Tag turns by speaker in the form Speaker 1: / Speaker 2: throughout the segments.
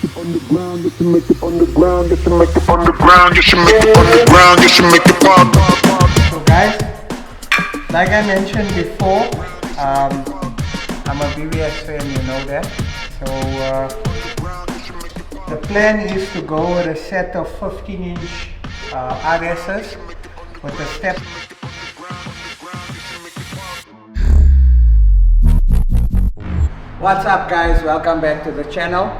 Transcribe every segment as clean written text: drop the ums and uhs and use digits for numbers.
Speaker 1: make it on the ground, just to make it on the ground, just to make it on the ground, just to make it on the ground, just to make it pop.
Speaker 2: So guys, like I mentioned before, I'm a BBS fan, you know that. So the plan is to go with a set of 15-inch RSs with a step. What's up guys, welcome back to the channel,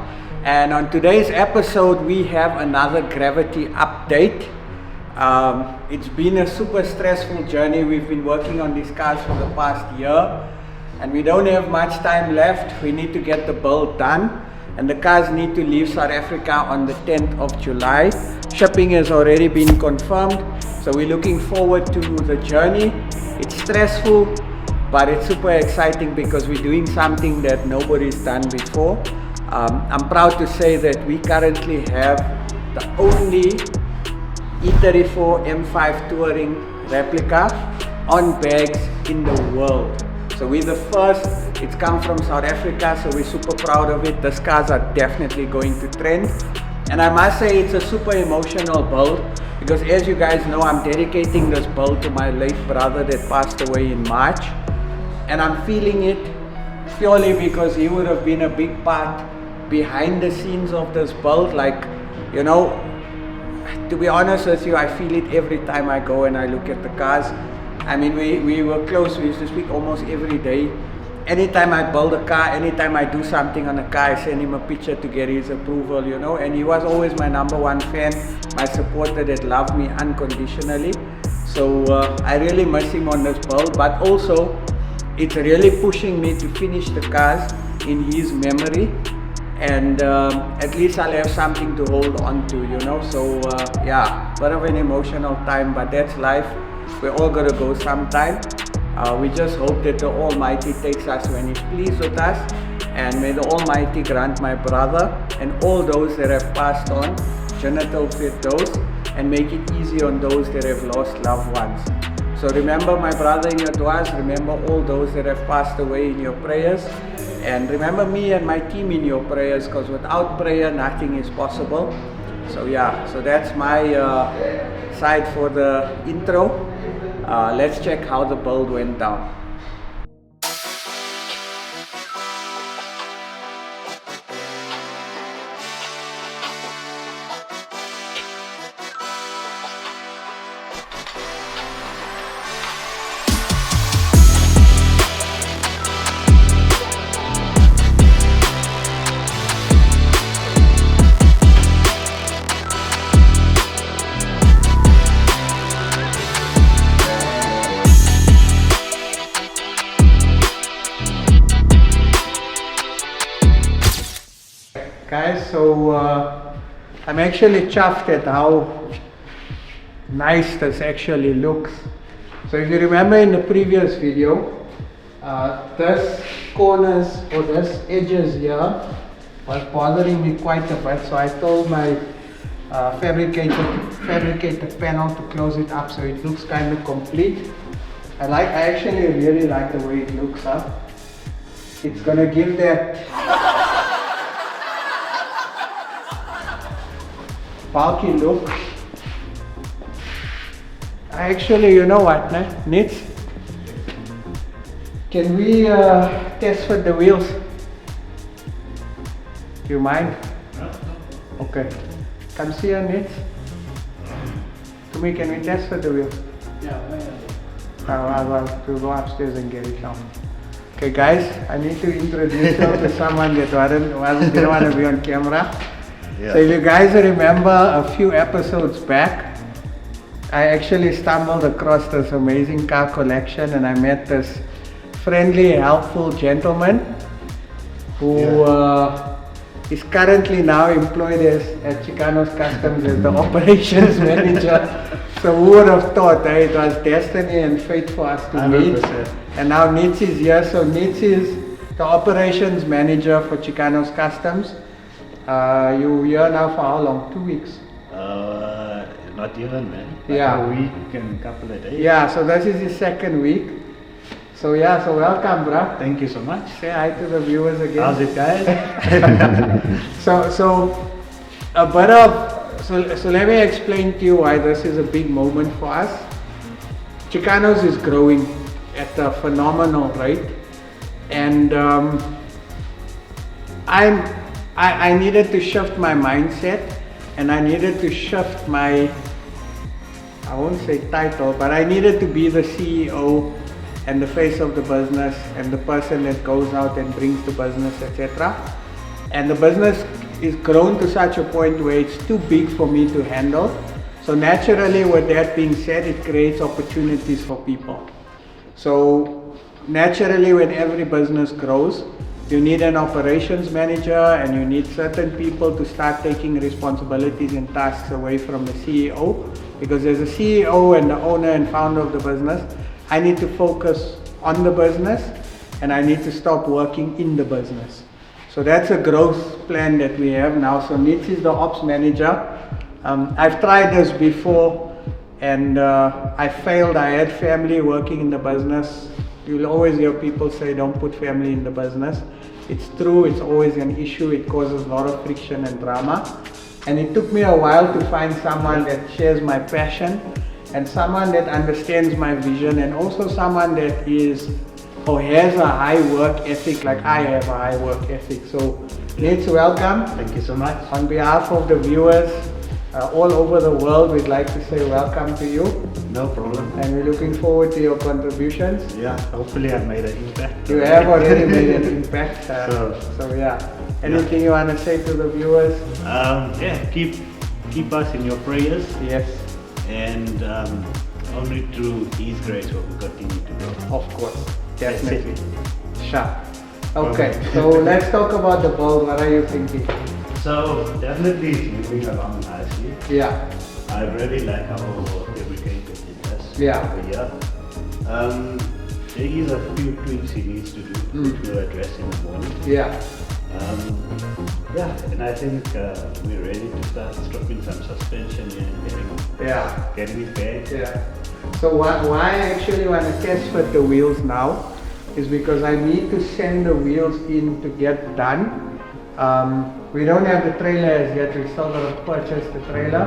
Speaker 2: and on today's episode we have another gravity update. It's been a super stressful journey. We've been working on these cars for the past year and we don't have much time left. We need to get the build done and the cars need to leave South Africa on the 10th of July. Shipping has already been confirmed, so we're looking forward to the journey. It's stressful, but it's super exciting because we're doing something that nobody's done before. I'm proud to say that we currently have the only E34 M5 Touring replica on bags in the world. So we're the first. It's come from South Africa, so we're super proud of it. These cars are definitely going to trend. And I must say it's a super emotional build because, as you guys know, I'm dedicating this build to my late brother that passed away in March. And I'm feeling it purely because he would have been a big part behind the scenes of this build. Like, you know, to be honest with you, I feel it every time I go and I look at the cars. I mean, we were close. We used to speak almost every day. Anytime I build a car, anytime I do something on a car, I send him a picture to get his approval, you know. And he was always my #1 fan, my supporter that loved me unconditionally. So I really miss him on this build, but also it's really pushing me to finish the cars in his memory, and at least I'll have something to hold on to, you know. So yeah, bit of an emotional time, but that's life. We're all gonna go sometime. We just hope that the Almighty takes us when He's pleased with us, and may the Almighty grant my brother and all those that have passed on genital firdaus, and make it easy on those that have lost loved ones. So remember my brother in your du'as, remember all those that have passed away in your prayers, and remember me and my team in your prayers, because without prayer nothing is possible. So yeah, so that's my side for the intro. Let's check how the build went down. Guys, so I'm actually chuffed at how nice this actually looks. So if you remember in the previous video, this corners or this edges here was bothering me quite a bit, so I told my fabricated panel to close it up so it looks kind of complete. I actually really like the way it looks up. It's gonna give that bulky look. Actually, you know what, Nits? Can we test for the wheels? Do you mind? No. Okay. Come see her, Nits. To me, can we test for the wheels? Yeah. We'll go upstairs and get it down. Okay, guys, I need to introduce you to someone that didn't want to be on camera. Yeah. So if you guys remember a few episodes back, I actually stumbled across this amazing car collection and I met this friendly, helpful gentleman who is currently now employed at Chicanos.Customs as the operations manager. So who would have thought it was destiny and fate for us to 100%. Meet. And now Nits is here. So Nits is the operations manager for Chicanos.Customs. You here now for how long? 2 weeks?
Speaker 3: Not even, man. Like
Speaker 2: yeah.
Speaker 3: A week and a couple of days.
Speaker 2: Yeah, so this is his second week. So yeah, so welcome, bruh.
Speaker 3: Thank you so much.
Speaker 2: Say hi to the viewers again.
Speaker 3: How's it, guys?
Speaker 2: So a bit of, so let me explain to you why this is a big moment for us. Chicanos is growing at a phenomenal rate, and I needed to shift my mindset, and I needed to shift my, I won't say title, but I needed to be the CEO and the face of the business and the person that goes out and brings the business, etc. And the business is grown to such a point where it's too big for me to handle. So naturally, with that being said, it creates opportunities for people. So naturally, when every business grows, you need an operations manager and you need certain people to start taking responsibilities and tasks away from the CEO. Because as a CEO and the owner and founder of the business, I need to focus on the business and I need to stop working in the business. So that's a growth plan that we have now. So Nitz is the ops manager. I've tried this before and I failed. I had family working in the business. You'll always hear people say don't put family in the business. It's true, it's always an issue. It causes a lot of friction and drama. And it took me a while to find someone that shares my passion and someone that understands my vision, and also someone that is or has a high work ethic like I have a high work ethic. So Nitz, welcome.
Speaker 3: Thank you so much.
Speaker 2: On behalf of the viewers all over the world, we'd like to say welcome to you.
Speaker 3: No problem.
Speaker 2: And we're looking forward to your contributions.
Speaker 3: Yeah, hopefully I've made an impact.
Speaker 2: You have already made an impact.
Speaker 3: So
Speaker 2: yeah. Anything you want to say to the viewers?
Speaker 3: Yeah, keep us in your prayers.
Speaker 2: Yes.
Speaker 3: And only through His grace will we continue to grow.
Speaker 2: Of course, definitely. Sure. Okay, so let's talk about the build. What are you thinking? So
Speaker 3: definitely it's moving along nicely.
Speaker 2: Yeah.
Speaker 3: I really like how lubricated it is.
Speaker 2: Yeah.
Speaker 3: Over here. There is a few tweaks he needs to do, which we'll address in the morning.
Speaker 2: Yeah.
Speaker 3: Yeah, and I think we're ready to start stropping some suspension and getting it back.
Speaker 2: Yeah. So why I actually want to test fit the wheels now is because I need to send the wheels in to get done. We don't have the trailer as yet. We still got to purchase the trailer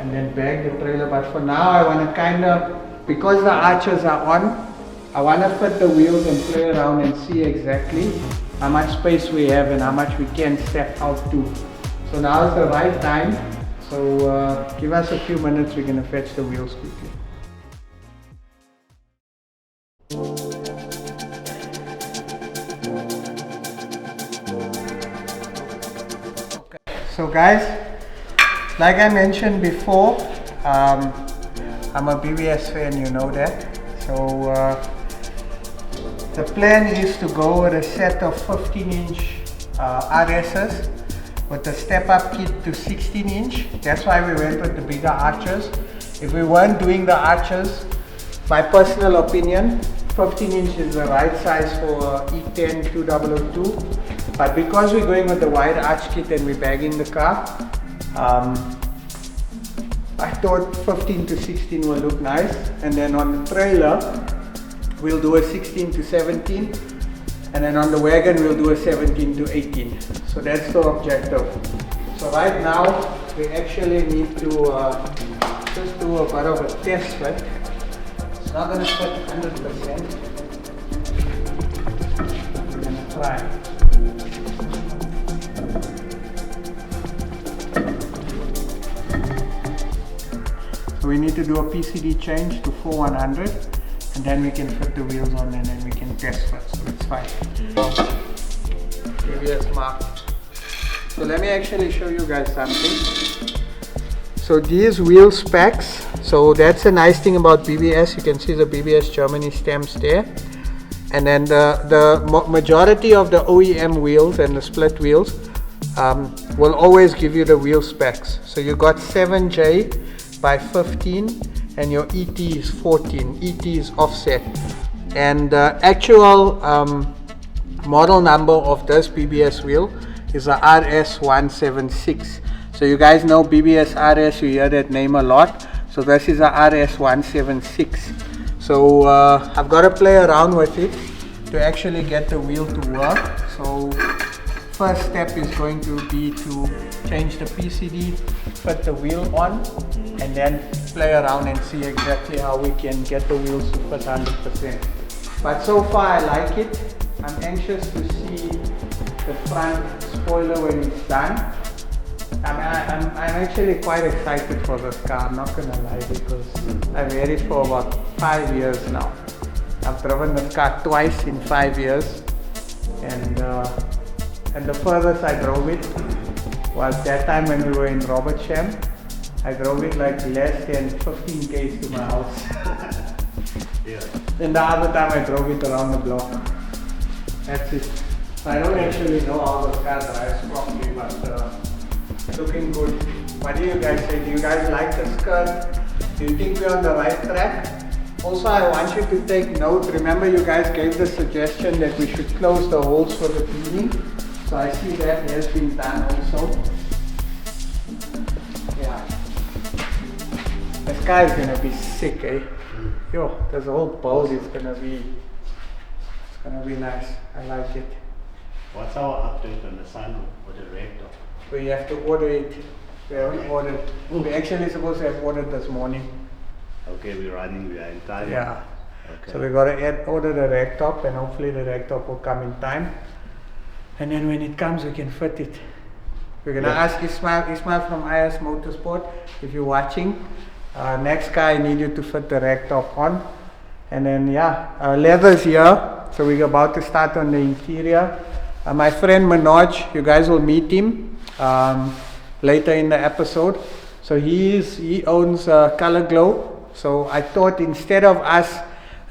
Speaker 2: and then bag the trailer. But for now, I want to kind of, because the arches are on, I want to fit the wheels and play around and see exactly how much space we have and how much we can step out to. So now is the right time. So give us a few minutes, we're going to fetch the wheels quickly. Okay. So guys, like I mentioned before, I'm a BBS fan, you know that. So the plan is to go with a set of 15-inch RSs with a step-up kit to 16-inch. That's why we went with the bigger arches. If we weren't doing the arches, my personal opinion, 15-inch is the right size for E10 2002. But because we're going with the wide arch kit and we're bagging the car, I thought 15 to 16 will look nice. And then on the trailer, we'll do a 16 to 17, and then on the wagon we'll do a 17 to 18. So that's the objective. So right now we actually need to just do a bit of a test fit. It's not going to fit 100%. We're going to try. So we need to do a PCD change to 4100. And then we can fit the wheels on and then we can test fit, so it's fine. BBS mark. So let me actually show you guys something. So these wheel specs, so that's a nice thing about BBS. You can see the BBS Germany stamps there. And then the majority of the OEM wheels and the split wheels will always give you the wheel specs. So you got 7J by 15. And your ET is 14, ET is offset. And the actual model number of this BBS wheel is a RS176. So you guys know BBS RS, you hear that name a lot. So this is a RS176. So I've got to play around with it to actually get the wheel to work. So first step is going to be to change the PCD, put the wheel on, and then play around and see exactly how we can get the wheels to fit 100%. But so far I like it. I'm anxious to see the front spoiler when it's done. I'm actually quite excited for this car, I'm not gonna lie, because I've had it for about 5 years now. I've driven this car twice in 5 years, and the furthest I drove it was that time when we were in Robertsham. I drove it like less than 15 k's to my house.
Speaker 3: Yeah.
Speaker 2: And the other time I drove it around the block. That's it. I don't actually know how the car drives properly, but looking good. What do you guys say? Do you guys like the skirt? Do you think we're on the right track? Also, I want you to take note. Remember, you guys gave the suggestion that we should close the holes for the cleaning. So I see that has been done also. Yeah. This guy is gonna be sick, eh? Yo, this whole bowl is gonna be nice. I like it.
Speaker 3: What's our update on the sunroof or the rector?
Speaker 2: We have to order it. We haven't ordered. We actually supposed to have ordered this morning.
Speaker 3: Okay, we are in time.
Speaker 2: Yeah.
Speaker 3: Okay.
Speaker 2: So we gotta order the rack top, and hopefully the rack top will come in time. And then when it comes, we can fit it. We're gonna ask Ismail from IS Motorsport, if you're watching. Next guy, I need you to fit the rack top on. And then leather's here. So we're about to start on the interior. My friend Manoj, you guys will meet him later in the episode. So he owns Color Glow. So I thought instead of us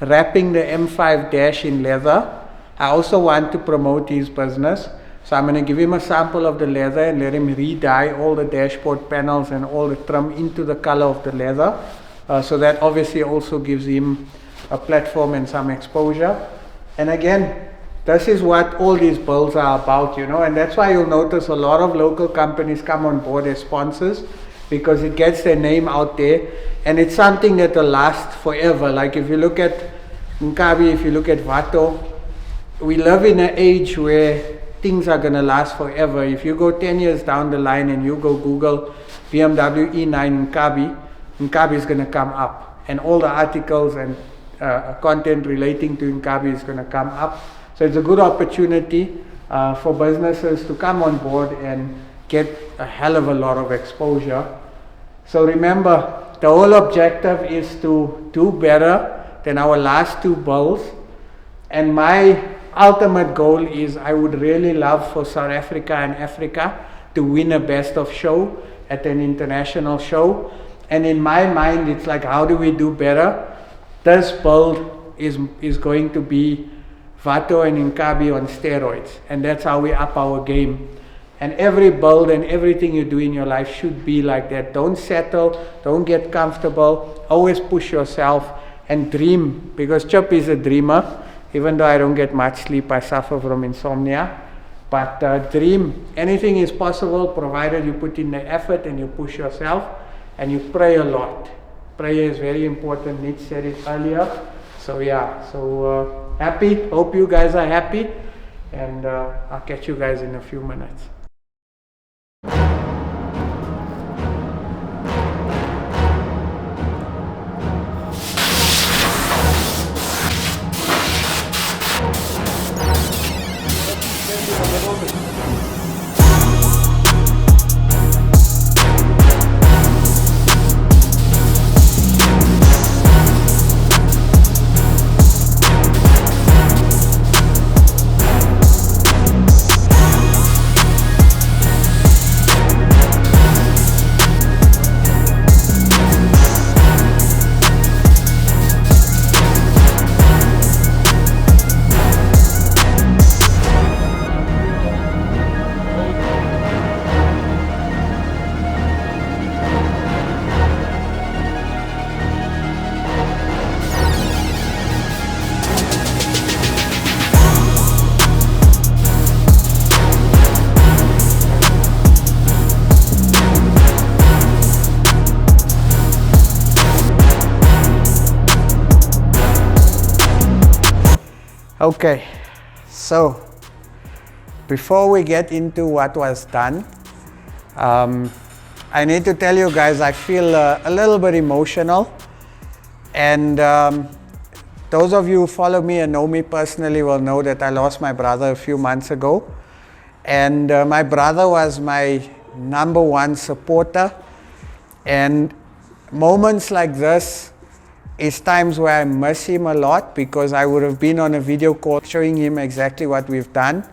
Speaker 2: wrapping the M5 dash in leather, I also want to promote his business. So I'm going to give him a sample of the leather and let him re-dye all the dashboard panels and all the trim into the color of the leather. So that obviously also gives him a platform and some exposure. And again, this is what all these builds are about, you know, and that's why you'll notice a lot of local companies come on board as sponsors, because it gets their name out there, and it's something that will last forever. Like if you look at Nkabi, if you look at Vato, we live in an age where things are going to last forever. If you go 10 years down the line and you go Google BMW E9 Nkabi is going to come up, and all the articles and content relating to Nkabi is going to come up. So it's a good opportunity for businesses to come on board and get a hell of a lot of exposure. So remember, the whole objective is to do better than our last two bulls. And my ultimate goal is I would really love for South Africa and Africa to win a best of show at an international show. And in my mind, it's like, how do we do better? This build is going to be Vato and Nkabi on steroids, and that's how we up our game. And every build and everything you do in your life should be like that. Don't settle, don't get comfortable, always push yourself and dream, because Chip is a dreamer. Even though I don't get much sleep, I suffer from insomnia. But dream, anything is possible provided you put in the effort and you push yourself and you pray a lot. Prayer is very important. Nick said it earlier. So happy, hope you guys are happy, and I'll catch you guys in a few minutes. Okay, so before we get into what was done, I need to tell you guys I feel a little bit emotional, and those of you who follow me and know me personally will know that I lost my brother a few months ago, and my brother was my number one supporter, and moments like this is times where I miss him a lot, because I would have been on a video call showing him exactly what we've done.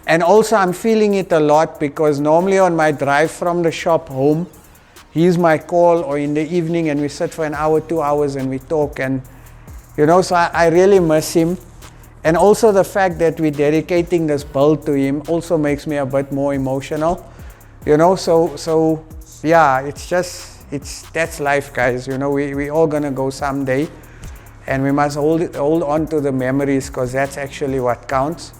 Speaker 2: And also I'm feeling it a lot because normally on my drive from the shop home, he's my call, or in the evening, and we sit for an hour, 2 hours, and we talk, and so I really miss him. And also the fact that we're dedicating this build to him also makes me a bit more emotional, so yeah, that's life, guys. We all gonna go someday, and we must hold on to the memories, because that's actually what counts.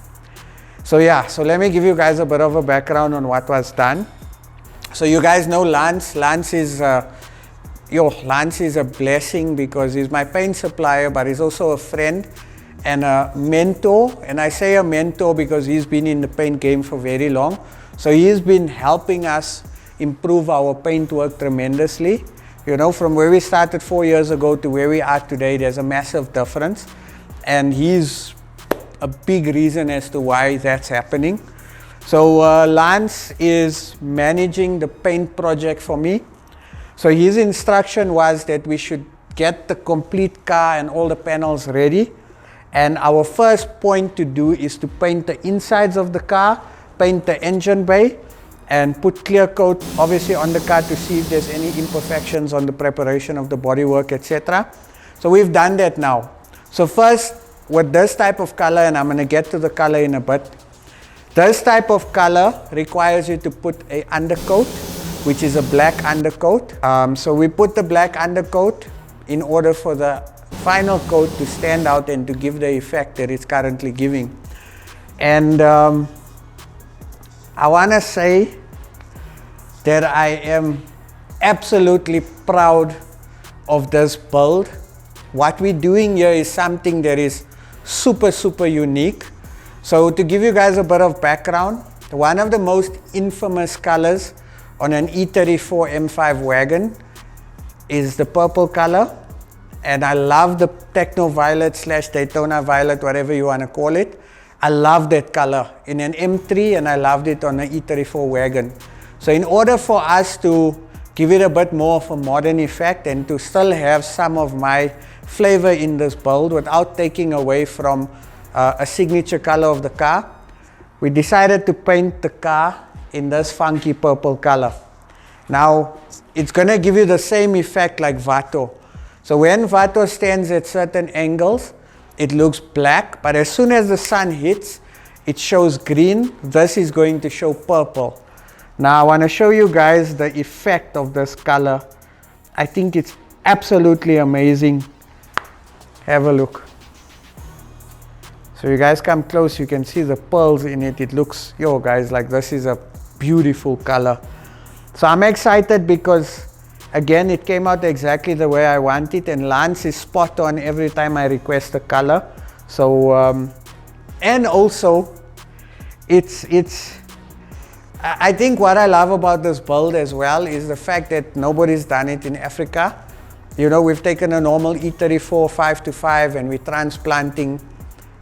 Speaker 2: So let me give you guys a bit of a background on what was done. So you guys know Lance. Lance is a blessing, because he's my paint supplier, but he's also a friend and a mentor. And I say a mentor because he's been in the paint game for very long. So he's been helping us improve our paint work tremendously. From where we started 4 years ago to where we are today, there's a massive difference. And he's a big reason as to why that's happening. So Lance is managing the paint project for me. So his instruction was that we should get the complete car and all the panels ready. And our first point to do is to paint the insides of the car, paint the engine bay, and put clear coat obviously on the car to see if there's any imperfections on the preparation of the bodywork, etc. So we've done that now. So first, with this type of color, and I'm going to get to the color in a bit, this type of color requires you to put a undercoat, which is a black undercoat. So we put the black undercoat in order for the final coat to stand out and to give the effect that it's currently giving. And I want to say that I am absolutely proud of this build. What we're doing here is something that is super, super unique. So to give you guys a bit of background, one of the most infamous colors on an E34 M5 wagon is the purple color. And I love the Techno Violet / Daytona Violet, whatever you want to call it. I love that color in an M3, and I loved it on an E34 wagon. So in order for us to give it a bit more of a modern effect and to still have some of my flavor in this build without taking away from a signature color of the car, we decided to paint the car in this funky purple color. Now, it's going to give you the same effect like Vato. So when Vato stands at certain angles, it looks black, but as soon as the sun hits, it shows green. This is going to show purple. Now I want to show you guys the effect of this color. I think it's absolutely amazing. Have a look. So you guys come close, you can see the pearls in it. It looks, guys, like this is a beautiful color. So I'm excited because, again, it came out exactly the way I want it, and Lance is spot on every time I request a color. So, and also, I think what I love about this build as well is the fact that nobody's done it in Africa. We've taken a normal E34 5-5 and we're transplanting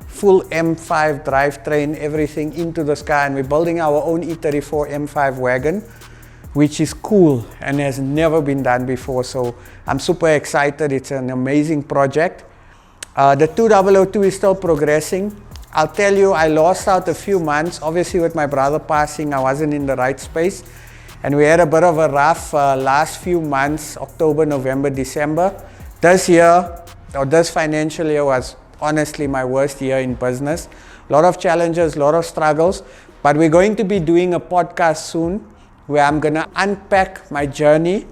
Speaker 2: full M5 drivetrain, everything into this car, and we're building our own E34 M5 wagon, which is cool and has never been done before. So I'm super excited. It's an amazing project. The 2002 is still progressing. I'll tell you, I lost out a few months. Obviously with my brother passing, I wasn't in the right space. And we had a bit of a rough last few months, October, November, December. This year, or this financial year, was honestly my worst year in business. A lot of challenges, a lot of struggles. But we're going to be doing a podcast soon where I'm going to unpack my journey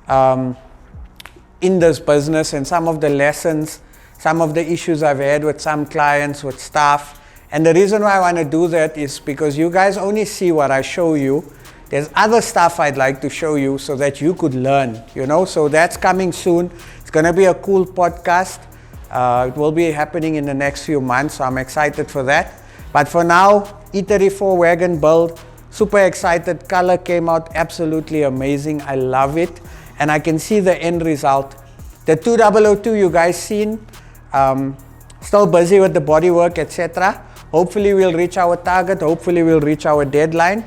Speaker 2: in this business and some of the lessons, some of the issues I've had with some clients, with staff. And the reason why I want to do that is because you guys only see what I show you. There's other stuff I'd like to show you so that you could learn, So that's coming soon. It's going to be a cool podcast. It will be happening in the next few months, so I'm excited for that. But for now, E34 wagon build, super excited. Color came out absolutely amazing. I love it, and I can see the end result. The 2002 you guys seen, still busy with the bodywork, etc. Hopefully we'll reach our target. Hopefully we'll reach our deadline.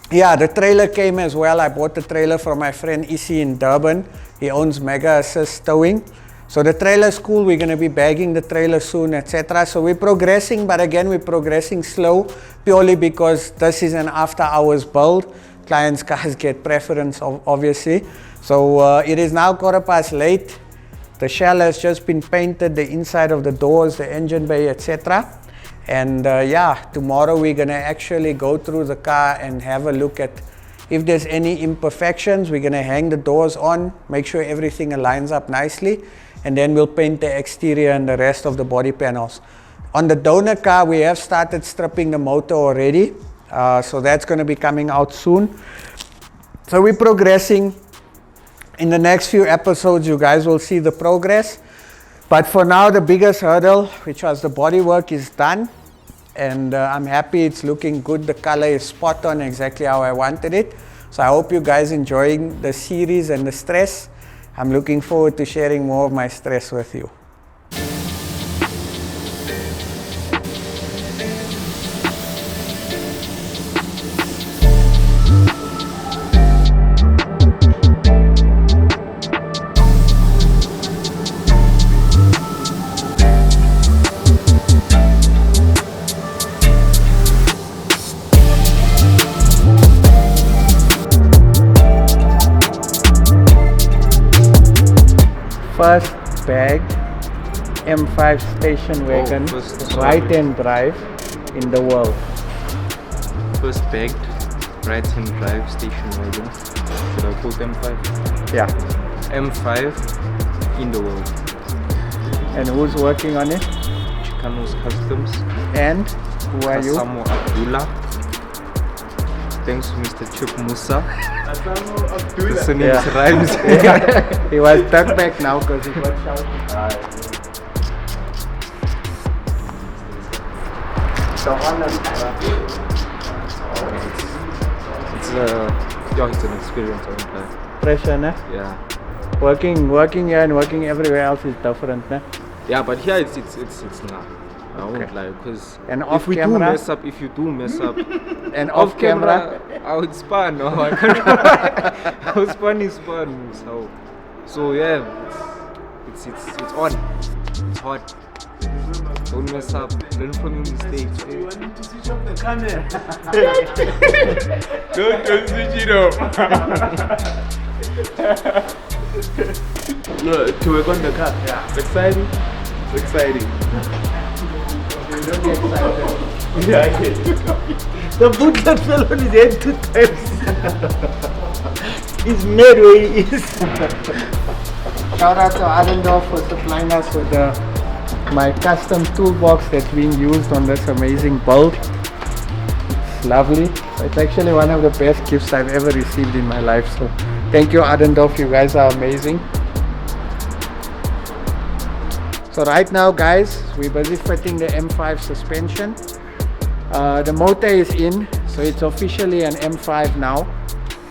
Speaker 2: Yeah, the trailer came as well. I bought the trailer from my friend Issy in Durban. He owns Mega Assist Towing. So the trailer's cool. We're going to be bagging the trailer soon, etc. So we're progressing, but again, we're progressing slow purely because this is an after hours build. Clients' cars get preference, obviously. So it is now 8:15. The shell has just been painted, the inside of the doors, the engine bay, etc. And yeah, tomorrow we're going to actually go through the car and have a look at if there's any imperfections. We're going to hang the doors on, make sure everything aligns up nicely, and then we'll paint the exterior and the rest of the body panels. On the donor car, we have started stripping the motor already, so that's going to be coming out soon. So we're progressing. In the next few episodes, you guys will see the progress. But for now, the biggest hurdle, which was the bodywork, is done. And I'm happy it's looking good. The color is spot on, exactly how I wanted it. So I hope you guys enjoying the series and the stress. I'm looking forward to sharing more of my stress with you. First bag M5 station wagon, right-hand drive in the world.
Speaker 4: First bagged right-hand drive station wagon. Should I put M5?
Speaker 2: Yeah.
Speaker 4: M5 in the world.
Speaker 2: And who's working on it?
Speaker 4: Chicanos.Customs.
Speaker 2: And who are you?
Speaker 4: Samo Abdullah. Thanks to Mr. Chuk Moosa. The name rhymes.
Speaker 2: Yeah. He was tucked back now because he got shouted. So honest.
Speaker 4: It's an experience on that.
Speaker 2: Pressure, ne?
Speaker 4: Yeah.
Speaker 2: Working here and working everywhere else is different, ne?
Speaker 4: Yeah, but here it's nah. I won't lie, because
Speaker 2: if you do
Speaker 4: mess up,
Speaker 2: and off camera,
Speaker 4: I would spun. No, I can't. I would spun. So yeah, it's on. It's hot. Don't mess up. Learn from your mistakes.
Speaker 3: You want to switch off the camera?
Speaker 4: Don't switch it off.
Speaker 3: Look, to work on the car.
Speaker 2: yeah.
Speaker 4: It's exciting. It's exciting.
Speaker 3: Yeah, I get it. The boot that fell on his head 2 times. He's mad where he is.
Speaker 2: Shout out to Arendorf for supplying us with my custom toolbox that's being used on this amazing build. It's lovely. It's actually one of the best gifts I've ever received in my life. So thank you, Arendorf. You guys are amazing. So right now, guys, we're busy fitting the M5 suspension. The motor is in, so it's officially an M5 now.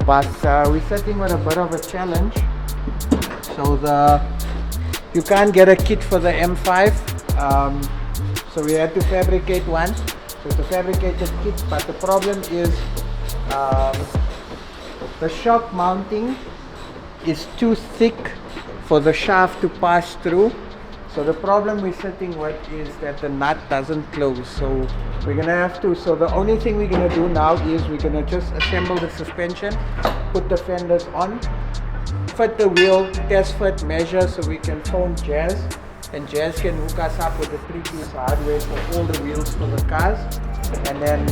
Speaker 2: But we're sitting with a bit of a challenge. So you can't get a kit for the M5, so we had to fabricate one. So it's a fabricated kit, but the problem is the shock mounting is too thick for the shaft to pass through. So the problem we're sitting with is that the nut doesn't close. So we're gonna have to, so the only thing we're gonna do now is we're gonna just assemble the suspension, put the fenders on, fit the wheel, test fit, measure, so we can phone Jazz, and Jazz can hook us up with the 3-piece hardware for all the wheels for the cars. And then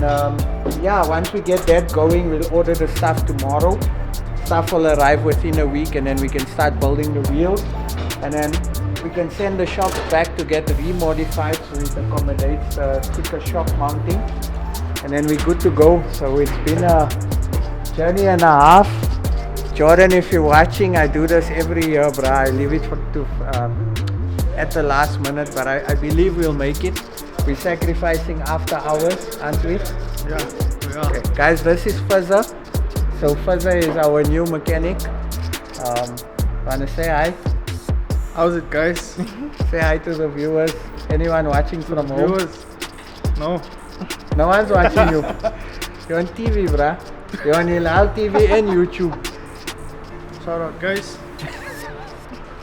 Speaker 2: yeah, once we get that going, we'll order the stuff tomorrow. Stuff will arrive within a week, and then we can start building the wheels, and then we can send the shocks back to get remodified so it accommodates thicker shock mounting, and then we're good to go. So it's been a journey and a half. Jordan, if you're watching, I do this every year, bruh. I leave it at the last minute, but I believe we'll make it. We're sacrificing after hours, aren't we?
Speaker 5: Yeah, we are.
Speaker 2: Okay. Guys, this is Fuzzer. So Fuzzer is our new mechanic. Wanna say hi?
Speaker 5: How's it, guys?
Speaker 2: Say hi to the viewers. Anyone watching from home?
Speaker 5: Viewers? No.
Speaker 2: No one's watching you. You're on TV, bruh. You're on Hilal TV and YouTube.
Speaker 5: Shout out, guys.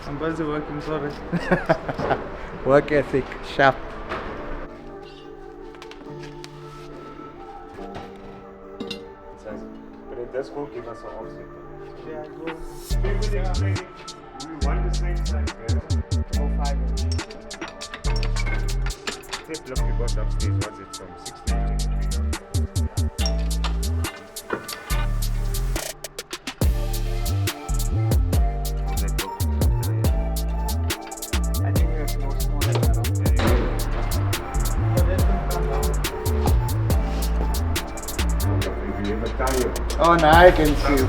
Speaker 5: I'm busy working, sorry.
Speaker 2: Work ethic, sharp.
Speaker 6: But it does go give us an offset.
Speaker 2: Yeah, go
Speaker 6: We want the same size, yeah?
Speaker 2: 5 inch.
Speaker 6: Step look you got upstairs, was it from 16 to 23?
Speaker 2: I think we have more smaller now.
Speaker 6: If you ever tire,
Speaker 2: Oh, now I can see.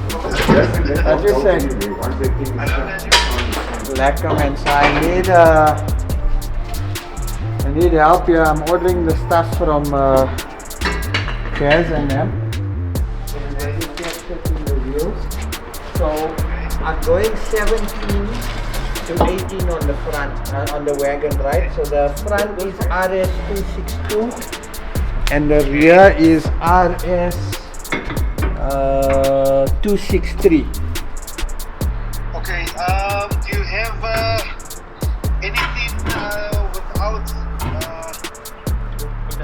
Speaker 2: What you say?
Speaker 6: once the thing is done,
Speaker 2: Lekker man, so I need help here. I'm ordering the stuff from Jazz and them. And that is just fitting the wheels. So I'm going 17 to 18 on the front, on the wagon, right? So the front is RS262 and the rear is RS263.
Speaker 7: Okay, do you have anything without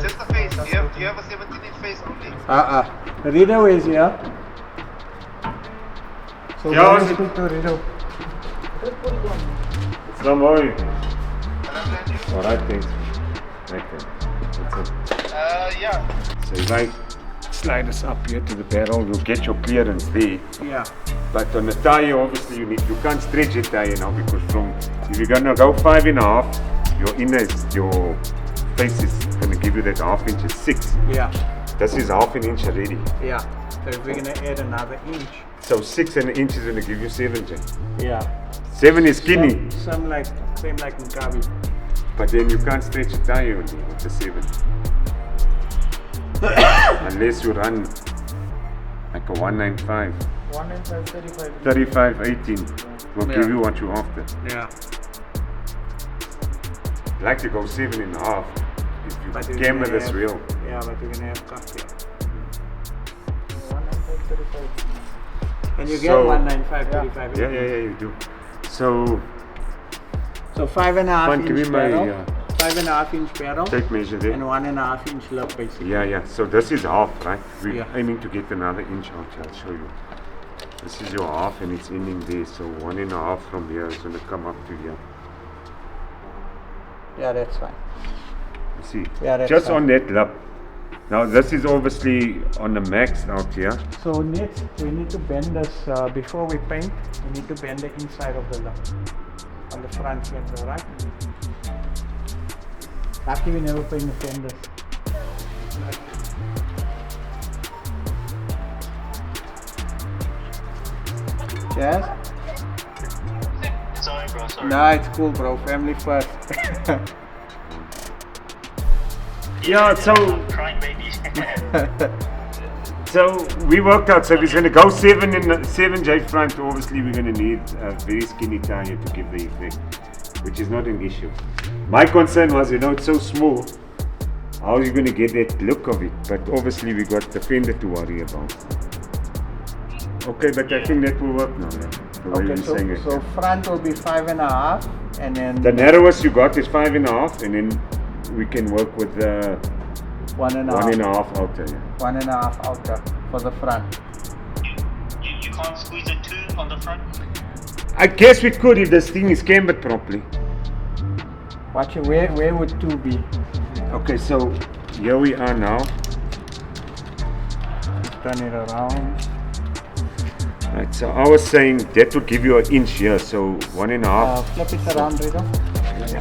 Speaker 7: just the face? Do you have a 17-inch face only?
Speaker 2: Rido is here. So
Speaker 6: Yeah,
Speaker 2: let's
Speaker 6: is it-
Speaker 2: speak to Rido.
Speaker 6: Salam alaikum.
Speaker 7: Hello, Daniel.
Speaker 6: Alright, thanks. Okay. That's it.
Speaker 7: Yeah.
Speaker 6: So if I slide us up here to the barrel, you'll get your clearance there.
Speaker 2: Yeah.
Speaker 6: But on the tire, obviously, you can't stretch your tire now because if you're gonna go 5.5, your face is gonna give you that half inch is 6.
Speaker 2: Yeah.
Speaker 6: This is half an inch already.
Speaker 2: Yeah. So if we're gonna add another inch.
Speaker 6: So 6 and an inch is gonna give you 7, Jen.
Speaker 2: Yeah.
Speaker 6: 7 is skinny,
Speaker 2: Same like Mkabi.
Speaker 6: but then you can't stretch your tire only with the 7. Unless you run like a 195.
Speaker 2: 195, 35.
Speaker 6: 35, 18 will
Speaker 2: Yeah.
Speaker 6: give you what you're after.
Speaker 2: Yeah.
Speaker 6: Like to go 7.5 if you
Speaker 2: But we're
Speaker 6: camera
Speaker 2: gonna
Speaker 6: this
Speaker 2: have-
Speaker 6: real.
Speaker 2: Yeah, but we're gonna have cuff here. 195, 35. And you get
Speaker 6: So-
Speaker 2: 195, 35.
Speaker 6: Yeah, you do. So
Speaker 2: 5.5
Speaker 6: Fine, give me
Speaker 2: inch
Speaker 6: my,
Speaker 2: barrel. 5.5 inch barrel.
Speaker 6: take measure there.
Speaker 2: And 1.5 inch lip basically.
Speaker 6: Yeah. So this is half, right? We're
Speaker 2: Yeah.
Speaker 6: aiming to get another inch out here. I'll show you. This is your half and it's ending there. So 1.5 from here is going to come up to here.
Speaker 2: Yeah, that's fine.
Speaker 6: You see?
Speaker 2: Yeah, that's
Speaker 6: Just
Speaker 2: fine.
Speaker 6: on that lap. Now this is obviously on the max out here.
Speaker 2: So next we need to bend this before we paint. We need to bend the inside of the lip on the front fender, right? Lucky we never paint the fenders. Yes?
Speaker 7: Sorry, bro. Sorry.
Speaker 2: Nah, it's cool, bro. Family first.
Speaker 6: Yeah, so
Speaker 7: Crying baby.
Speaker 6: So we worked out, so if it's going to go 7 in 7 J front, obviously we're going to need a very skinny tire to give the effect, which is not an issue. My concern was, it's so small, how are you going to get that look of it? But obviously we got the fender to worry about. Okay, but I think that will work now, yeah, the way
Speaker 2: Okay,
Speaker 6: you're saying it.
Speaker 2: so front will be 5.5 and then
Speaker 6: The narrowest you got is 5.5, and then we can work with the
Speaker 2: 1.5.
Speaker 6: 1.5 outer, yeah.
Speaker 2: 1.5 outer for the front.
Speaker 7: You can't squeeze a 2 on the front?
Speaker 6: I guess we could if this thing is cambered properly.
Speaker 2: Watch it, where would 2 be?
Speaker 6: Okay, so here we are now.
Speaker 2: Turn it around.
Speaker 6: Right, so I was saying that would give you an inch here, so 1.5.
Speaker 2: Flip it around, Rido.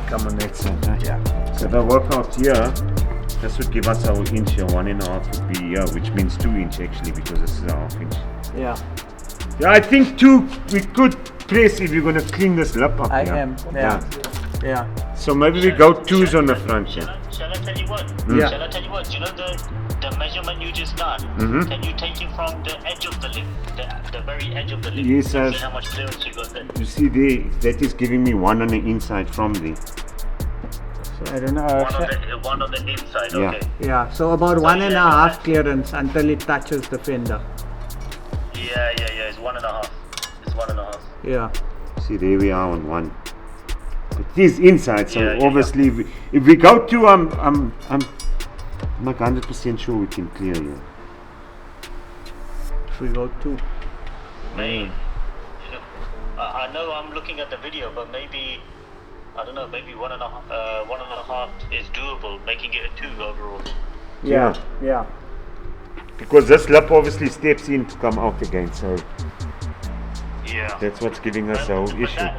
Speaker 6: Come on that side, right? Yeah. So if I work out here, this would give us our inch here, 1.5 would be here, which means 2 inch actually, because this is a half inch.
Speaker 2: Yeah,
Speaker 6: Yeah, I think 2 we could press if you're going to clean this lip up.
Speaker 2: I
Speaker 6: here.
Speaker 2: am. Yeah. Yeah.
Speaker 6: So maybe we go 2s on the front.
Speaker 7: Shall I tell you what?
Speaker 2: Yeah.
Speaker 7: Shall I tell you what? You know the measurement you just done?
Speaker 6: Mhm.
Speaker 7: Can you take it from the edge of the lip? The very edge of the lip?
Speaker 6: Yes,
Speaker 7: To
Speaker 6: sir.
Speaker 7: see how much clearance you got there?
Speaker 6: You see there, that is giving me 1 on the inside from there.
Speaker 2: So I don't know.
Speaker 7: One on the inside,
Speaker 6: Yeah.
Speaker 7: okay.
Speaker 2: Yeah, so about 1.5 clearance until it touches the fender.
Speaker 7: Yeah, it's 1.5. It's 1.5.
Speaker 2: Yeah.
Speaker 6: See, there we are on 1. But it is inside, so
Speaker 7: Yeah,
Speaker 6: obviously if we go 2, I'm not 100% sure we can clear you.
Speaker 2: If we go 2.
Speaker 7: Maybe. I know I'm looking at the video, but maybe, I don't know, maybe 1.5 is doable, making it a 2 overall.
Speaker 6: Yeah.
Speaker 2: Yeah.
Speaker 6: Because this lip obviously steps in to come out again, so
Speaker 7: Yeah.
Speaker 6: that's what's giving us the whole issue.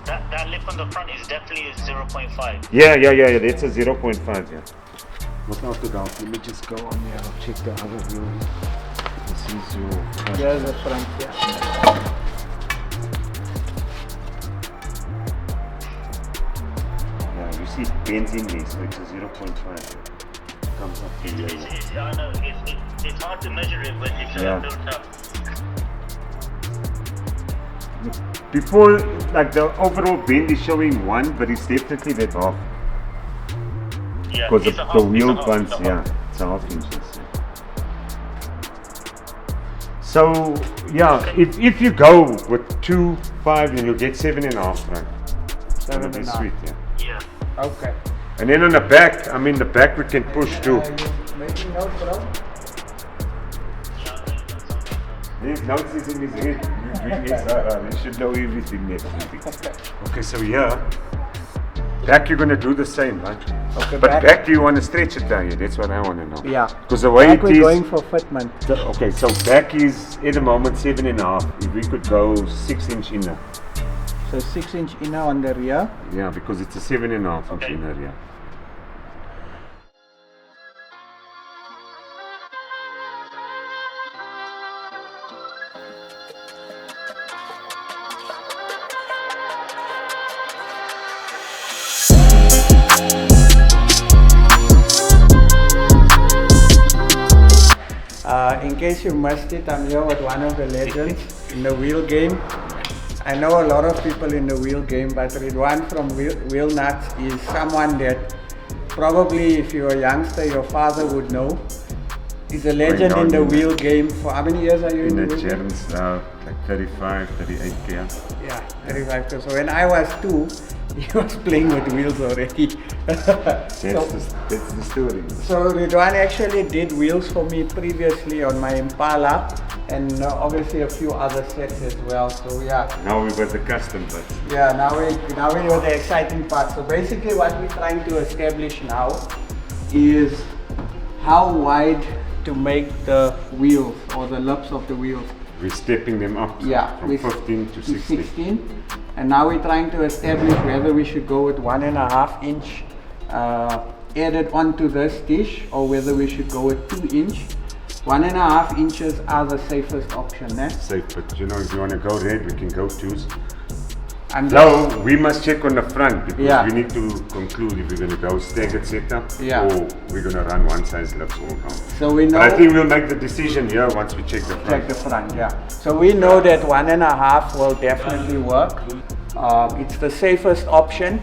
Speaker 7: That lip on the front is definitely a 0.5.
Speaker 6: Yeah, that's a 0.5, yeah. Without the doubt, let me just go on here, I'll check the other view. This is your...
Speaker 2: There's the front, yeah.
Speaker 6: Yeah, you see it bends in there, so it's a 0.5. Comes up to here.
Speaker 7: I know, it's hard to measure it, but it's
Speaker 6: Yeah.
Speaker 7: built up.
Speaker 6: Before, like the overall bend is showing 1, but it's definitely that half.
Speaker 7: Yeah,
Speaker 6: Because
Speaker 7: it's a
Speaker 6: the
Speaker 7: half,
Speaker 6: wheel
Speaker 7: it's a half,
Speaker 6: bunch,
Speaker 7: it's a
Speaker 6: yeah,
Speaker 7: half.
Speaker 6: it's a half inches. So, yeah, if you go with 2, 5, then you'll get 7.5, right? That'll be
Speaker 2: 7.5.
Speaker 6: sweet, yeah.
Speaker 7: Yeah.
Speaker 2: Okay.
Speaker 6: And then on the back, the back we can push too.
Speaker 2: You making notes, bro?
Speaker 6: His notes is in his head. You should know everything there. Okay, so yeah. Back you're gonna do the same, right?
Speaker 2: Okay,
Speaker 6: But back you want to stretch it down here, that's what I want to know.
Speaker 2: Yeah.
Speaker 6: Because the way
Speaker 2: Back
Speaker 6: it
Speaker 2: we're
Speaker 6: is.
Speaker 2: going for fitment.
Speaker 6: Okay, so back is at the moment 7.5. If we could go 6-inch inner.
Speaker 2: So 6-inch inner on the rear.
Speaker 6: Yeah, because it's a 7.5 inch inner, yeah.
Speaker 2: In case you missed it, I'm here with one of the legends in the wheel game. I know a lot of people in the wheel game, but Ridwan from Wheel Nuts is someone that probably, if you're a youngster, your father would know. He's a legend in the wheel game. For how many years are you in the wheel game?
Speaker 6: Germans now, like 35, 38 years.
Speaker 2: Yeah, 35 years. So when I was 2, he was playing with wheels already.
Speaker 6: That's the story.
Speaker 2: So Ridwan actually did wheels for me previously on my Impala, and obviously a few other sets as well. So yeah.
Speaker 6: Now we got the custom part.
Speaker 2: Yeah, now we know the exciting part. So basically what we're trying to establish now is how wide to make the wheels or the lips of the wheels.
Speaker 6: We're stepping them up from 15 to 16.
Speaker 2: And now we're trying to establish whether we should go with 1.5 inch added onto this dish or whether we should go with 2 inch. 1.5 inches are the safest option. Eh?
Speaker 6: Safe, but you know, if you want to go red, we can go 2s.
Speaker 2: And
Speaker 6: Now we must check on the front because
Speaker 2: Yeah.
Speaker 6: we need to conclude if we're going to go staggered setup
Speaker 2: Yeah.
Speaker 6: or we're going to run one size lips all round.
Speaker 2: so we know.
Speaker 6: But I think we'll make the decision here once we check the front.
Speaker 2: Check the front, yeah. So we know that 1.5 will definitely work. It's the safest option.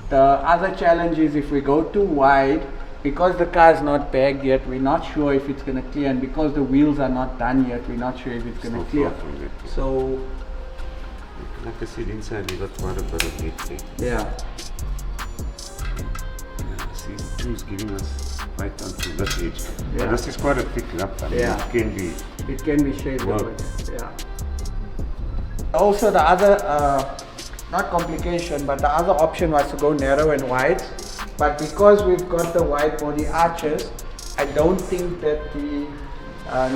Speaker 2: The other challenge is if we go too wide, because the car is not bagged yet, we're not sure if it's going to clear, and because the wheels are not done yet, we're not sure if it's going to clear.
Speaker 6: far from that.
Speaker 2: So
Speaker 6: Like I said, inside we got quite a bit of meat there.
Speaker 2: yeah,
Speaker 6: See, 2 is giving us right onto this edge.
Speaker 2: Yeah.
Speaker 6: But this is quite a thick lap. I mean,
Speaker 2: Yeah.
Speaker 6: it can be.
Speaker 2: it can be shaped a
Speaker 6: Wow.
Speaker 2: bit. Yeah. Also, the other not complication, but the other option was to go narrow and wide. But because we've got the wide body arches, I don't think that the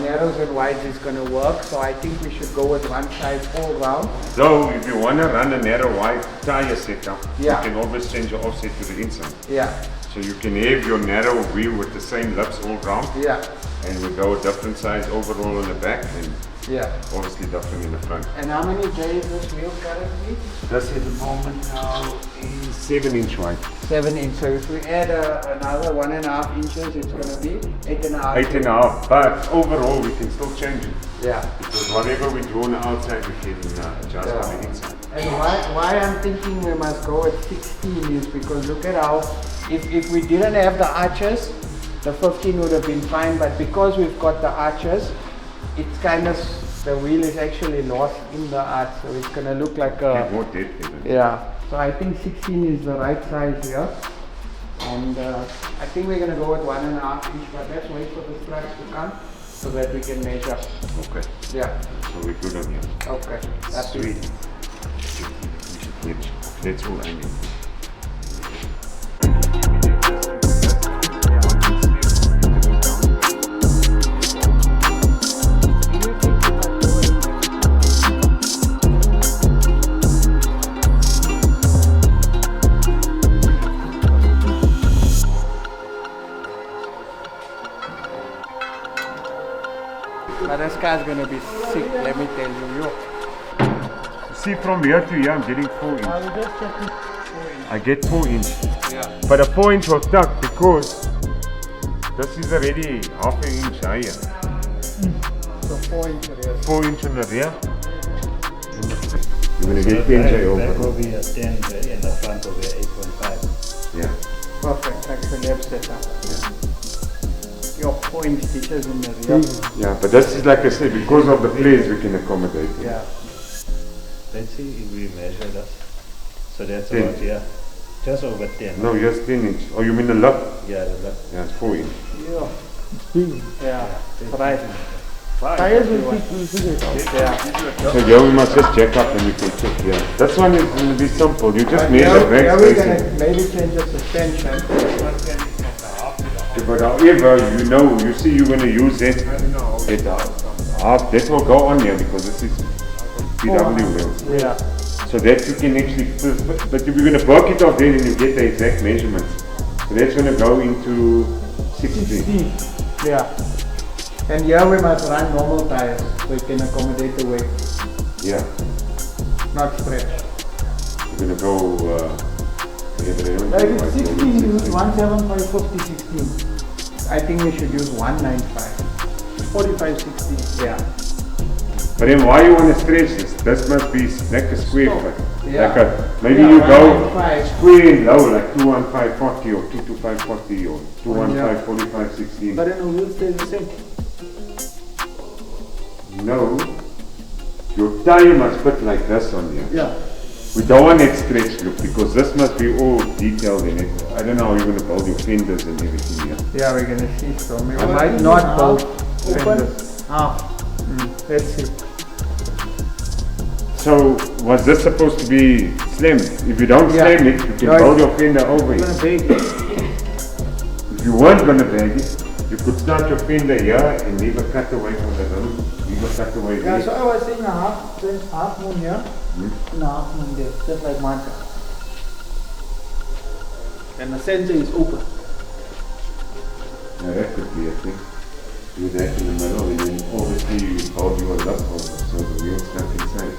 Speaker 2: narrows and wides is going to work. So I think we should go with one size all round.
Speaker 6: So if you want to run a narrow wide tire setup,
Speaker 2: Yeah.
Speaker 6: you can always change your offset to the inside.
Speaker 2: Yeah,
Speaker 6: So you can have your narrow wheel with the same lips all round.
Speaker 2: yeah,
Speaker 6: and we go a different size overall on the back and
Speaker 2: Yeah.
Speaker 6: obviously different in the front.
Speaker 2: And how many J is this wheel currently?
Speaker 6: This at the moment now is 7-inch wide.
Speaker 2: 7 inch. So if we add another 1.5 inches, it's going to be 8.5.
Speaker 6: 8.5, but overall we can still change it.
Speaker 2: Yeah.
Speaker 6: Because whatever we do on the outside, we can adjust on the inside.
Speaker 2: And why I'm thinking we must go at 16 is because look at how, if we didn't have the arches, the 15 would have been fine, but because we've got the arches, it's kind of, the wheel is actually lost in the arch, so it's going to look like
Speaker 6: Get
Speaker 2: a,
Speaker 6: more depth in it.
Speaker 2: yeah. So I think 16 is the right size here. And I think we're going to go with 1.5 inch, but let's wait for the straps to come so that we can measure.
Speaker 6: Okay,
Speaker 2: Yeah,
Speaker 6: so we're good on here.
Speaker 2: okay. That's it.
Speaker 6: Sweet. That's all I need.
Speaker 2: But this car's gonna be sick, let me tell you. Yo.
Speaker 6: See, from here to here, I'm getting 4 inch.
Speaker 5: I will just check it.
Speaker 6: I get 4 inch.
Speaker 2: Yeah.
Speaker 6: But a 4 inch will tuck because this is already half an inch higher.
Speaker 2: So 4 inch rear.
Speaker 6: 4 inch on the rear. You're gonna get 10 J
Speaker 3: Back will
Speaker 6: over.
Speaker 3: be a 10 J and the front will be a 8.5.
Speaker 6: Yeah.
Speaker 2: Perfect, like the left setup. Your 4 inch stitches in the rear.
Speaker 6: Yeah, but this is like I said, because of the flares we can accommodate.
Speaker 2: Yeah.
Speaker 3: Let's see if we measure that. So that's
Speaker 6: 10.
Speaker 3: about, yeah, just over 10.
Speaker 6: No, here's 10 inch. Oh, you mean the lip?
Speaker 3: Yeah, the
Speaker 6: Yeah, it's 4 inch.
Speaker 2: Yeah. Right.
Speaker 5: Tires will figure it out.
Speaker 2: Yeah.
Speaker 6: So here we must just jack up and we can check here. This one is going to be simple. You just measure
Speaker 2: Here
Speaker 6: rack
Speaker 2: we're
Speaker 6: spacing.
Speaker 2: gonna maybe change the suspension.
Speaker 6: But however, you see you're going to use it. It half. That will go on here because this is PW wheels.
Speaker 2: Yeah.
Speaker 6: So that you can actually, but if you're going to work it off then and you get the exact measurements. So that's going to go into 16.
Speaker 2: Yeah. And here we must run normal tires so it can accommodate the weight,
Speaker 6: Yeah.
Speaker 2: not stretch.
Speaker 6: You're going to go,
Speaker 2: Like it's 16, use 175, 50, 16. I think we should use 195.
Speaker 5: 45, 60.
Speaker 2: Yeah.
Speaker 6: But then why you want to stretch this? This must be like a square foot.
Speaker 2: Yeah.
Speaker 6: Like a, maybe
Speaker 2: Yeah,
Speaker 6: you go
Speaker 2: 195.
Speaker 6: square and low, like 21540 or 22540 or 21545 16.
Speaker 5: But then the wheel stays the same.
Speaker 6: No, your tire must fit like this on here.
Speaker 5: Yeah.
Speaker 6: We don't want that stretch look because this must be all detailed in it. I don't know how you're going to build your fenders and everything here.
Speaker 2: Yeah, we're gonna see so. We
Speaker 5: Open
Speaker 2: might not
Speaker 5: half,
Speaker 2: both
Speaker 5: open
Speaker 2: fenders.
Speaker 5: half.
Speaker 2: Let's see.
Speaker 6: So was this supposed to be slammed? If you don't
Speaker 2: Yeah.
Speaker 6: slam it, you can
Speaker 2: No,
Speaker 6: build your fender over
Speaker 5: I'm
Speaker 6: it.
Speaker 5: gonna bake it.
Speaker 6: If you weren't going to bag it, you could start your fender here and leave a cutaway from the rim. Leave a cutaway
Speaker 5: Yeah,
Speaker 6: there.
Speaker 5: so I was saying a half moon here and a half moon there, just like my car. And the center is open.
Speaker 6: Now that could be a thing. Do that in the middle and then obviously you hold your lip over so the wheel's stuck inside.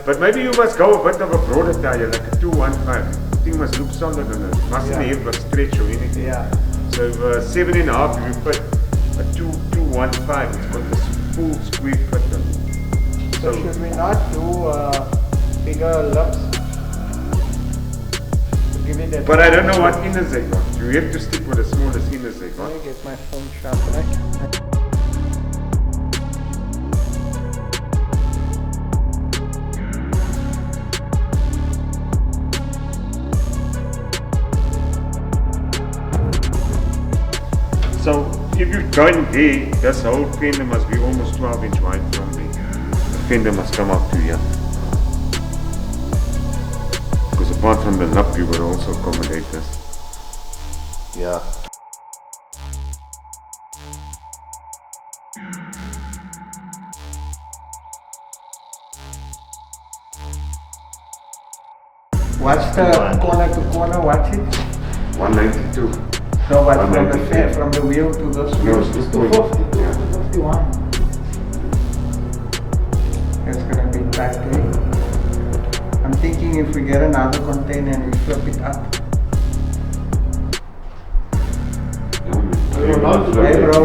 Speaker 6: But maybe you must go a bit of a broader tire, like a 215. The thing must look solid on it. Mustn't have a stretch or anything.
Speaker 2: Yeah.
Speaker 6: So 7.5, if you put a 215, it's got this full square fit on it.
Speaker 2: So should we not do bigger lips? To give it that.
Speaker 6: But I don't know what inners they got. You have to stick with the smallest inners they got.
Speaker 2: Let me get my phone sharpener.
Speaker 6: So if you've gone there, this whole fender must be almost 12-inch wide from there. The fender must come up to here. Because apart from the lap, you will also accommodate this. Yeah.
Speaker 2: What's the corner to corner? What's it?
Speaker 6: 192.
Speaker 2: No, but from the
Speaker 6: 193.
Speaker 2: from the wheel to those
Speaker 6: No,
Speaker 2: wheels.
Speaker 6: it's
Speaker 5: 250, 251.
Speaker 2: It's gonna be tight, eh? I'm thinking if we get another container and we flip it up. Hey bro.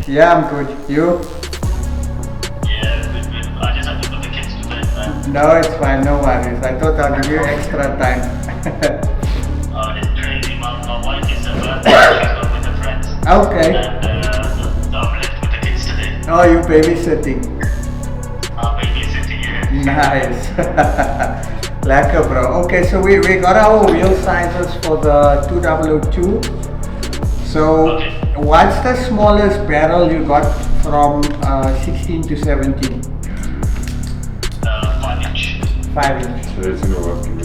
Speaker 2: Yeah, I'm good. You?
Speaker 7: Yeah, good. I just have to put the kids to bed, man.
Speaker 2: No, it's fine. No worries. I thought I'd give you extra time.
Speaker 7: Oh, it's crazy. My wife is at work. She's gone with her friends.
Speaker 2: Okay.
Speaker 7: And so I'm left with the kids today.
Speaker 2: Oh, you babysitting.
Speaker 7: Babysitting, yeah.
Speaker 2: Nice. Lekker bro. Okay, so we got our wheel sizes for the 2002. So
Speaker 7: Okay.
Speaker 2: what's the smallest barrel you got from 16 to 17?
Speaker 7: 5-inch.
Speaker 2: 5 inch.
Speaker 6: So that's in the working.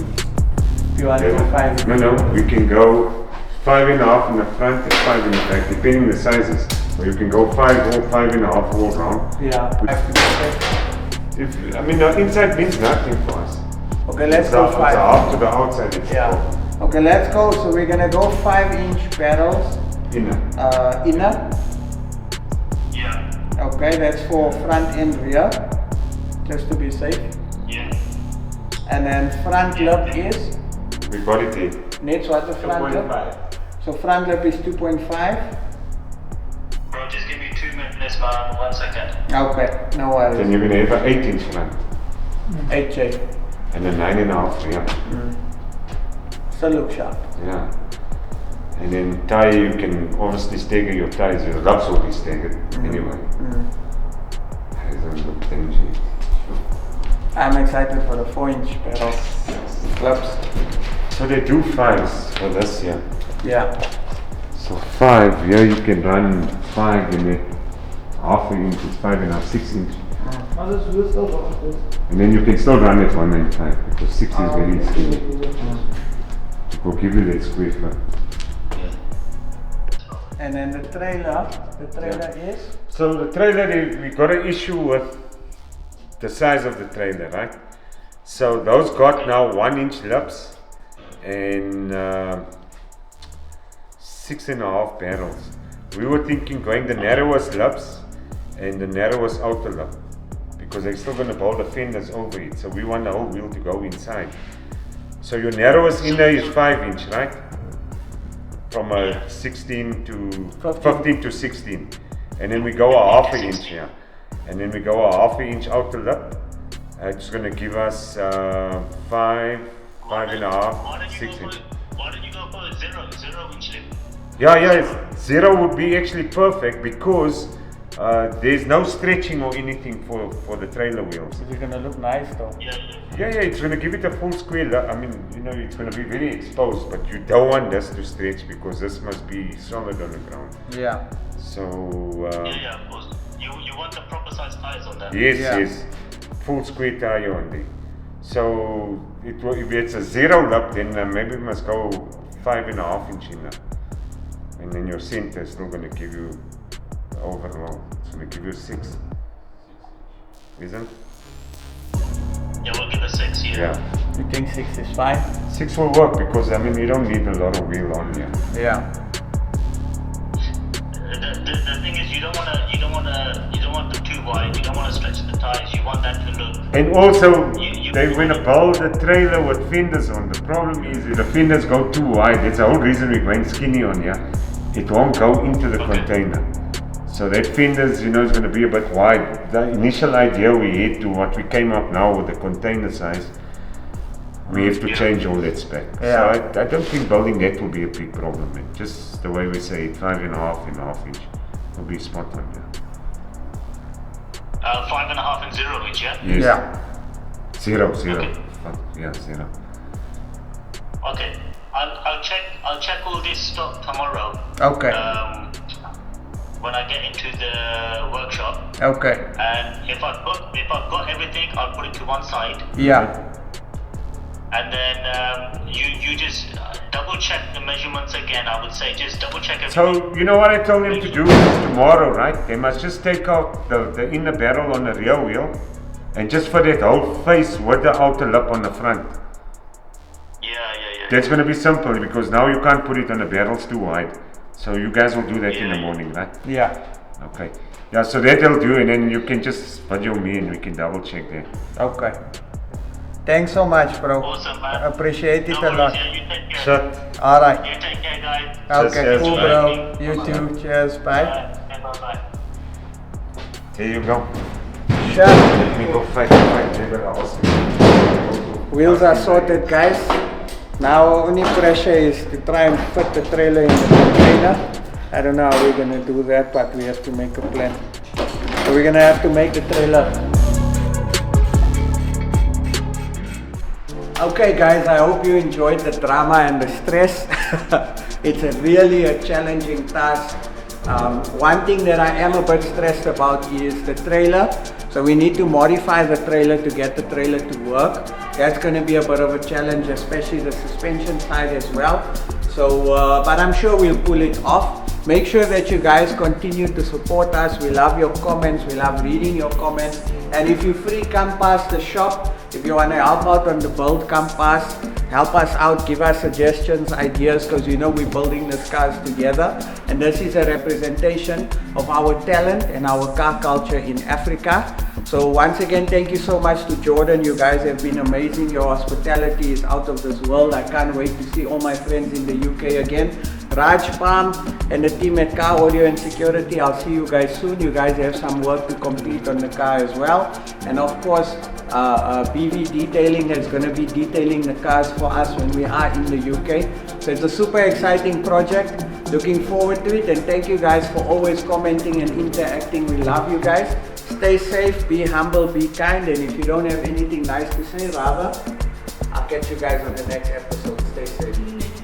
Speaker 2: You want to go 5 inch?
Speaker 6: No, we can go 5.5 in the front and 5 in the back, depending the sizes. Or you can go 5 or 5.5 all round.
Speaker 2: Yeah. I have to go back.
Speaker 6: The inside means nothing for us.
Speaker 2: Okay, let's
Speaker 6: It's
Speaker 2: go
Speaker 6: up
Speaker 2: 5.
Speaker 6: to the outside. It's
Speaker 2: Yeah. Okay, let's go. So we're gonna go 5 inch barrels.
Speaker 6: inner.
Speaker 2: Inner.
Speaker 7: Yeah.
Speaker 2: Okay, that's for front and rear, just to be safe.
Speaker 7: Yeah.
Speaker 2: And then front lip is,
Speaker 6: We got it here.
Speaker 2: Nate, what's the front lip?
Speaker 6: 2.5.
Speaker 2: So front lip is 2.5.
Speaker 7: Bro, just give me 2 minutes, man. 1 second.
Speaker 2: Okay, no
Speaker 6: Then
Speaker 2: worries.
Speaker 6: you're going to have an 8-inch front
Speaker 2: 8J.
Speaker 6: and a 9.5 rear.
Speaker 2: Still look sharp.
Speaker 6: Yeah. And then tie, you can obviously stagger your ties. Your laps will be staggered anyway. It doesn't look dingy.
Speaker 2: I'm excited for the 4-inch barrel clips.
Speaker 6: So they do 5s for this year.
Speaker 2: Yeah.
Speaker 6: So 5, here you can run 5 in it. Half an inch is 5.5, 6 inch.
Speaker 5: Oh, this wheel still works.
Speaker 6: And then you can still run it 195 because 6 is very skinny. It will give you that square foot.
Speaker 2: And then the trailer is?
Speaker 6: So the trailer, we got an issue with the size of the trailer, right? So those got now 1-inch lips and 6.5 barrels. We were thinking going the narrowest lips and the narrowest outer lip because they're still going to build the fenders over it. So we want the whole wheel to go inside. So your narrowest inner is 5-inch, right? From a 15 to 16. And then we go a half an inch here. And then we go a half an inch outer lip. It's going to give us 5.5, 6 inch.
Speaker 7: Why don't you go for a 0-inch lip?
Speaker 6: Yeah, 0 would be actually perfect because there's no stretching or anything for the trailer wheels.
Speaker 2: It's gonna look nice though.
Speaker 6: Yeah, it's going to give it a full square. It's going to be very exposed, but you don't want this to stretch because this must be solid on the ground.
Speaker 2: Yeah.
Speaker 6: So,
Speaker 7: Yeah, of course. You want the proper size tires on that.
Speaker 6: yes, full square tire on there. So, if it's a 0 lap, then maybe we must go 5.5 inch in there. And then your center is still going to give you the overall. It's going to give you 6. Isn't it?
Speaker 7: Yeah, we'll give a 6 here.
Speaker 6: Yeah.
Speaker 2: You think 6 is fine?
Speaker 6: 6 will work because you don't need a lot of wheel on here.
Speaker 2: Yeah.
Speaker 7: The thing is, you don't want them too wide. You don't want to stretch the tires. You want that to look.
Speaker 6: And also,
Speaker 7: You-
Speaker 6: they want to build a trailer with fenders on. The problem is if the fenders go too wide, that's the whole reason we're going skinny on here. It won't go into the container. So that fenders, is going to be a bit wide. The initial idea we had to what we came up now with the container size, we have to change all that spec.
Speaker 2: Yeah.
Speaker 6: So I don't think building that will be a big problem. Just the way we say it, 5.5 and half inch will be spot on. Yeah.
Speaker 7: 5.5 and 0 inch, yeah?
Speaker 6: Yes.
Speaker 2: Yeah.
Speaker 6: 0.
Speaker 7: Okay.
Speaker 6: Fuck, yeah, 0.
Speaker 7: Okay. I'll I'll check all this stock tomorrow.
Speaker 2: Okay.
Speaker 7: When I get into the workshop.
Speaker 2: Okay.
Speaker 7: And if I've got everything, I'll put it to one side.
Speaker 2: Yeah.
Speaker 7: And then you just double check the measurements again. I would say just double check everything.
Speaker 6: So you know what I told them to do tomorrow, right? They must just take out the inner barrel on the rear wheel and just for that whole face with the outer lip on the front.
Speaker 7: Yeah.
Speaker 6: That's going to be simple because now you can't put it on the barrels too wide. So you guys will do that in the morning, right?
Speaker 2: Yeah.
Speaker 6: Okay. Yeah, so that they'll do, and then you can just video me and we can double check that.
Speaker 2: Okay. Thanks so much, bro.
Speaker 7: Awesome, man.
Speaker 2: Appreciate it
Speaker 7: No
Speaker 2: a
Speaker 7: worries,
Speaker 2: lot.
Speaker 7: yeah, you take care.
Speaker 6: Shut.
Speaker 2: All right.
Speaker 7: You take care, guys.
Speaker 2: Okay,
Speaker 6: Cheers,
Speaker 2: cool,
Speaker 6: bye.
Speaker 2: bro. You too. Cheers. Bye.
Speaker 7: Bye.
Speaker 6: There you go.
Speaker 2: Shut.
Speaker 6: Let me go fight Jagger also.
Speaker 2: Wheels are sorted, guys. Now only pressure is to try and fit the trailer in the container. I don't know how we're gonna do that, but we have to make a plan. So we're gonna have to make the trailer. Okay guys, I hope you enjoyed the drama and the stress. It's really a challenging task. One thing that I am a bit stressed about is the trailer. So we need to modify the trailer to get the trailer to work. That's going to be a bit of a challenge, especially the suspension side as well. So, but I'm sure we'll pull it off. Make sure that you guys continue to support us. We love your comments. We love reading your comments. And if you're free, come past the shop. If you want to help out on the build, come past. Help us out, give us suggestions, ideas, because you know we're building these cars together. And this is a representation of our talent and our car culture in Africa. So once again, thank you so much to Jordan. You guys have been amazing. Your hospitality is out of this world. I can't wait to see all my friends in the UK again. Raj Palm and the team at Car Audio and Security, I'll see you guys soon. You guys have some work to complete on the car as well. And of course, BV Detailing is going to be detailing the cars for us when we are in the UK. So it's a super exciting project. Looking forward to it, and thank you guys for always commenting and interacting. We love you guys. Stay safe, be humble, be kind, and if you don't have anything nice to say, rather, I'll catch you guys on the next episode. Stay safe.